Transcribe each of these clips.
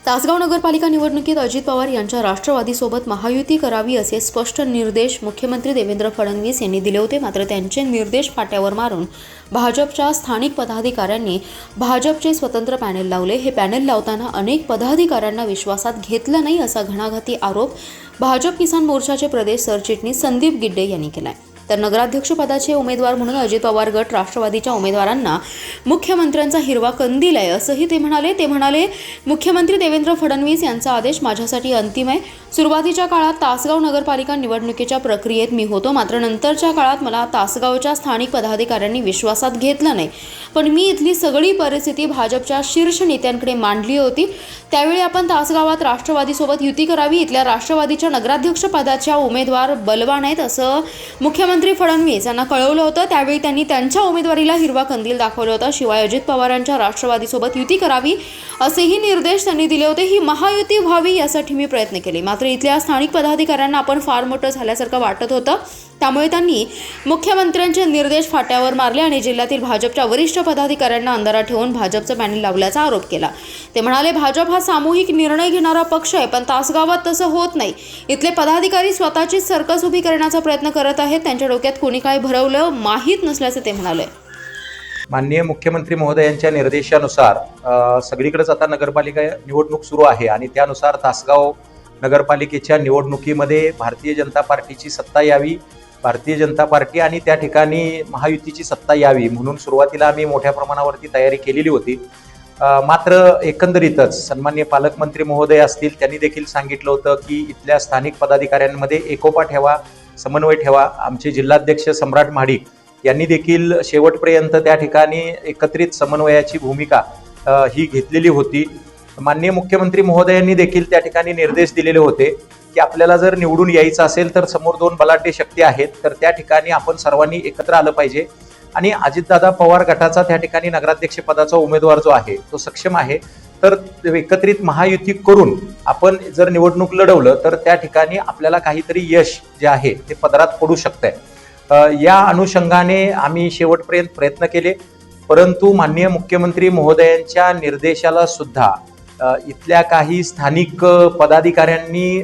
तासगाव नगरपालिका निवडणुकीत अजित पवार यांच्या राष्ट्रवादीसोबत महायुती करावी असे स्पष्ट निर्देश मुख्यमंत्री देवेंद्र फडणवीस यांनी दिले होते. मात्र त्यांचे निर्देश फाट्यावर मारून भाजपच्या स्थानिक पदाधिकाऱ्यांनी भाजपचे स्वतंत्र पॅनेल लावले. हे पॅनेल लावताना अनेक पदाधिकाऱ्यांना विश्वासात घेतलं नाही असा घणाघाती आरोप भाजप किसान मोर्चाचे प्रदेश सरचिटणीस संदीप गिड्डे यांनी केलाय. तर नगराध्यक्ष पदाचे उमेदवार म्हणून अजित पवार गट राष्ट्रवादीच्या उमेदवारांना मुख्यमंत्र्यांचा हिरवा कंदील आहे असंही ते म्हणाले. मुख्यमंत्री देवेंद्र फडणवीस यांचा आदेश माझ्यासाठी अंतिम आहे. सुरुवातीच्या काळात तासगाव नगरपालिका निवडणुकीच्या प्रक्रियेत मी होतो, मात्र नंतरच्या काळात मला तासगावच्या स्थानिक पदाधिकाऱ्यांनी विश्वासात घेतलं नाही. पण मी इथली सगळी परिस्थिती भाजपच्या शीर्ष नेत्यांकडे मांडली होती. त्यावेळी आपण तासगावात राष्ट्रवादीसोबत युती करावी, इथल्या राष्ट्रवादीच्या नगराध्यक्ष पदाच्या उमेदवार बलवान आहेत असं मुख्यमंत्री फडणवीस यांना कळवलं होतं. त्यावेळी त्यांनी त्यांच्या उमेदवारीला हिरवा कंदील दाखवला होता. शिवाय अजित पवारांच्या राष्ट्रवादीसोबत युती करावी असेही निर्देश त्यांनी दिले होते. ही महायुती व्हावी यासाठी मी प्रयत्न केले, मात्र इथल्या स्थानिक पदाधिकाऱ्यांना आपण फार मोठं झाल्यासारखं वाटत होतं. त्यामुळे त्यांनी मुख्यमंत्र्यांचे निर्देश फाट्यावर मारले आणि जिल्ह्यातील भाजपच्या वरिष्ठ पदाधिकाऱ्यांना अंधारात ठेवून भाजपचं पॅनेल लावल्याचा आरोप केला. ते म्हणाले, भाजप हा सामूहिक निर्णय घेणारा पक्ष आहे, पण तासगावात तसं होत नाही. इथले पदाधिकारी स्वतःची सर्कस उभी करण्याचा प्रयत्न करत आहेत. त्यांच्या डोक्यात कोणी काय भरवलं माहीत नसल्याचं ते म्हणाले. माननीय मुख्यमंत्री महोदयांच्या निर्देशानुसार सगळीकडेच आता नगरपालिका निवडणूक सुरू आहे आणि त्यानुसार तासगाव नगरपालिकेच्या निवडणुकीमध्ये भारतीय जनता पार्टीची सत्ता यावी, भारतीय जनता पार्टी आणि त्या ठिकाणी महायुतीची सत्ता यावी म्हणून सुरुवातीला आम्ही मोठ्या प्रमाणावरती तयारी केलेली होती. मात्र एकंदरीतच सन्माननीय पालकमंत्री महोदय असतील, त्यांनी देखील सांगितलं होतं की इथल्या स्थानिक पदाधिकाऱ्यांमध्ये एकोपा ठेवा, समन्वय ठेवा. आमचे जिल्हाध्यक्ष सम्राट महाडिक यांनी देखील शेवटपर्यंत त्या ठिकाणी एकत्रित समन्वयाची भूमिका ही घेतलेली होती. माननीय मुख्यमंत्री महोदयांनी देखील त्या ठिकाणी निर्देश दिलेले होते की आपल्याला जर निवडून यायचं असेल तर समोर दोन बलाढ्य शक्ती आहेत, तर त्या ठिकाणी आपण सर्वांनी एकत्र आलं पाहिजे आणि अजितदादा पवार गटाचा त्या ठिकाणी नगराध्यक्ष पदाचा उमेदवार जो आहे तो सक्षम आहे, तर एकत्रित महायुती करून आपण जर निवडणूक लढवलं तर त्या ठिकाणी आपल्याला काहीतरी यश जे आहे ते पदरात पडू शकतंय. या अनुषंगाने आम्ही शेवटपर्यंत प्रयत्न केले, परंतु माननीय मुख्यमंत्री महोदयांच्या निर्देशाला सुद्धा इथल्या काही स्थानिक पदाधिकाऱ्यांनी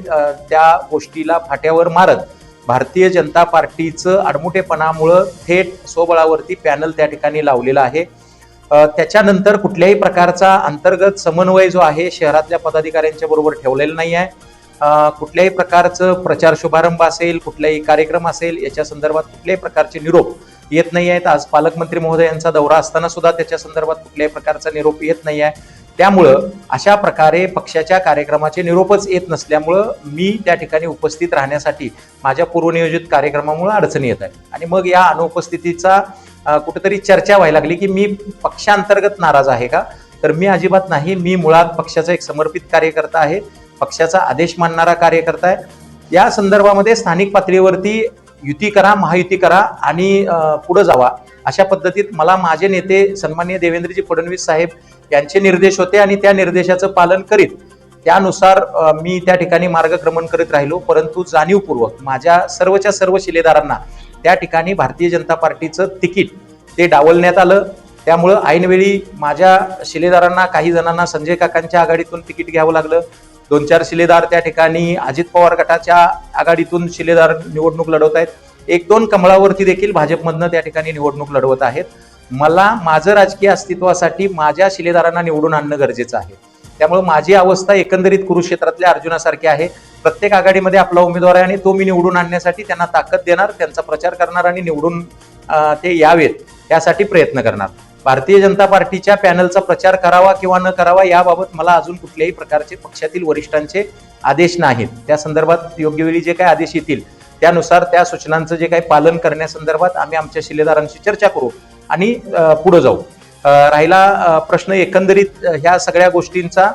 त्या गोष्टीला फाट्यावर मारत भारतीय जनता पार्टीचं आडमुठेपणामुळं थेट स्वबळावरती पॅनल त्या ठिकाणी लावलेला आहे. त्याच्यानंतर कुठल्याही प्रकारचा अंतर्गत समन्वय जो आहे शहरातल्या पदाधिकाऱ्यांच्या बरोबर ठेवलेला नाही आहे. कुठल्याही प्रकारचं प्रचार शुभारंभ असेल, कुठलाही कार्यक्रम असेल, याच्या संदर्भात कुठल्याही प्रकारचे निरोप येत नाही आहेत. आज पालकमंत्री महोदयांचा दौरा असताना सुद्धा त्याच्या संदर्भात कुठल्याही प्रकारचा निरोप येत नाही आहे. त्यामुळं अशा प्रकारे पक्षाच्या कार्यक्रमाचे निरोपच येत नसल्यामुळं मी त्या ठिकाणी उपस्थित राहण्यासाठी माझ्या पूर्वनियोजित कार्यक्रमामुळे अडचणी येत आहेत. आणि मग या अनुपस्थितीचा कुठेतरी चर्चा व्हायला लागली की मी पक्षांतर्गत नाराज आहे का, तर मी अजिबात नाही. मी मुळात पक्षाचा एक समर्पित कार्यकर्ता आहे, पक्षाचा आदेश मानणारा कार्यकर्ता आहे. या संदर्भामध्ये स्थानिक पातळीवरती युती करा, महायुती करा आणि पुढे जावा अशा पद्धतीत मला माझे नेते सन्माननीय देवेंद्रजी फडणवीस साहेब यांचे निर्देश होते आणि त्या निर्देशाचं पालन करीत त्यानुसार मी त्या ठिकाणी मार्गक्रमण करीत राहिलो. परंतु जाणीवपूर्वक माझ्या सर्वच्या सर्व शिलेदारांना त्या ठिकाणी भारतीय जनता पार्टीचं तिकीट ते डावलण्यात आलं. त्यामुळं ऐनवेळी माझ्या शिलेदारांना, काही जणांना संजय काकांच्या आघाडीतून तिकीट घ्यावं लागलं. 2-4 शिलेदार त्या ठिकाणी अजित पवार गटाच्या आघाडीतून शिलेदार निवडणूक लढवत आहेत. 1-2 कमळावरती देखील भाजपमधनं त्या ठिकाणी निवडणूक लढवत आहेत. मला माझं राजकीय अस्तित्वासाठी माझ्या शिलेदारांना निवडून आणणं गरजेचं आहे. त्यामुळे माझी अवस्था एकंदरीत कुरुक्षेत्रातल्या अर्जुनासारखी आहे. प्रत्येक आघाडीमध्ये आपला उमेदवार आहे आणि तो मी निवडून आणण्यासाठी त्यांना ताकद देणार, त्यांचा प्रचार करणार आणि निवडून ते यावेत यासाठी प्रयत्न करणार. भारतीय जनता पार्टीच्या पॅनलचा प्रचार करावा किंवा न करावा याबाबत मला अजून कुठल्याही प्रकारचे पक्षातील वरिष्ठांचे आदेश नाहीत. त्या संदर्भात योग्य वेळी जे काही आदेश येतील त्यानुसार त्या सूचनांचं जे काही पालन करण्यासंदर्भात आम्ही आमच्या शिलेदारांशी चर्चा करू आणि पुढे जाऊ. राहिला प्रश्न एकंदरीत ह्या सगळ्या गोष्टींचा,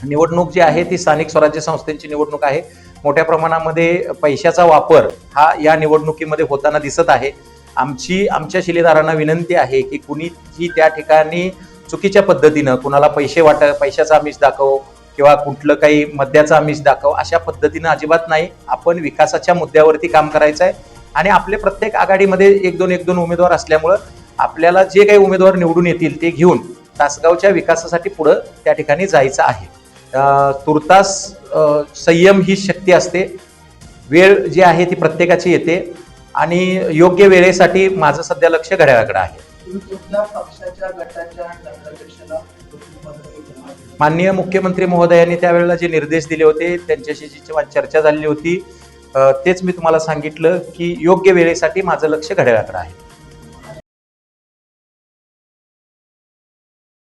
निवडणूक जी आहे ती स्थानिक स्वराज्य संस्थांची निवडणूक आहे. मोठ्या प्रमाणामध्ये पैशाचा वापर हा या निवडणुकीमध्ये होताना दिसत आहे. आमच्या शिलेदारांना विनंती आहे की कुणीही त्या ठिकाणी चुकीच्या पद्धतीनं कुणाला पैशाचा आमिष दाखव किंवा कुठलं काही मद्याचा आमिष दाखव अशा पद्धतीनं अजिबात नाही. आपण विकासाच्या मुद्द्यावरती काम करायचं आहे आणि आपले प्रत्येक आघाडीमध्ये 1-2 उमेदवार असल्यामुळं आपल्याला जे काही उमेदवार निवडून येतील ते घेऊन तासगावच्या विकासासाठी पुढे त्या ठिकाणी जायचं आहे. तुर्तास संयम ही शक्ती असते. वेळ जी आहे ती प्रत्येकाची येते आणि योग्य वेळेसाठी माझं सध्या लक्ष घड्याळाकडे आहे. तुम्ही कुठल्या पक्षाच्या गटाच्या नगराध्यक्षाला मदत केली? माननीय मुख्यमंत्री महोदयांनी त्यावेळेला जे निर्देश दिले होते त्यांच्याशी जी चर्चा झालेली होती तेच मी तुम्हाला सांगितलं की योग्य वेळेसाठी माझं लक्ष घड्याळाकडे आहे.